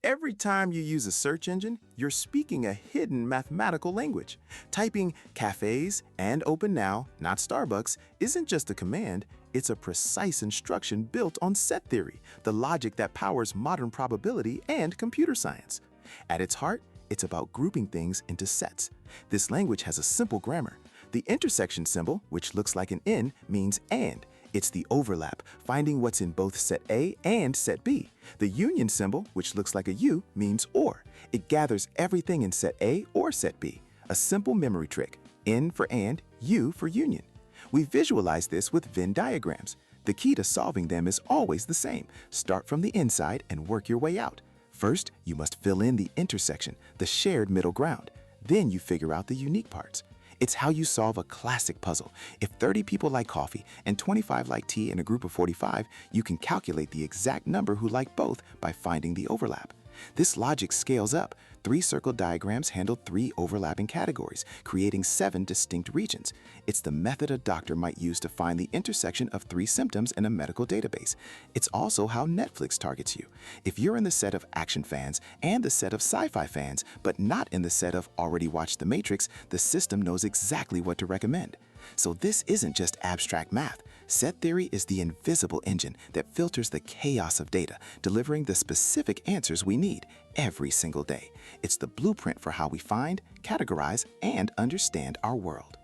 Every time you use a search engine, you're speaking a hidden mathematical language. Typing cafes and open now, not Starbucks, isn't just a command, it's a precise instruction built on set theory, the logic that powers modern probability and computer science. At its heart, it's about grouping things into sets. This language has a simple grammar. The intersection symbol, which looks like an N, means and. It's the overlap, finding what's in both set A and set B. The union symbol, which looks like a U, means or. It gathers everything in set A or set B. A simple memory trick. N for and, U for union. We visualize this with Venn diagrams. The key to solving them is always the same. Start from the inside and work your way out. First, you must fill in the intersection, the shared middle ground. Then you figure out the unique parts. It's how you solve a classic puzzle. If 30 people like coffee and 25 like tea in a group of 45, you can calculate the exact number who like both by finding the overlap. This logic scales up. 3 circle diagrams handle 3 overlapping categories, creating 7 distinct regions. It's the method a doctor might use to find the intersection of 3 symptoms in a medical database. It's also how Netflix targets you. If you're in the set of action fans and the set of sci-fi fans, but not in the set of already watched The Matrix, the system knows exactly what to recommend. So this isn't just abstract math. Set theory is the invisible engine that filters the chaos of data, delivering the specific answers we need every single day. It's the blueprint for how we find, categorize, and understand our world.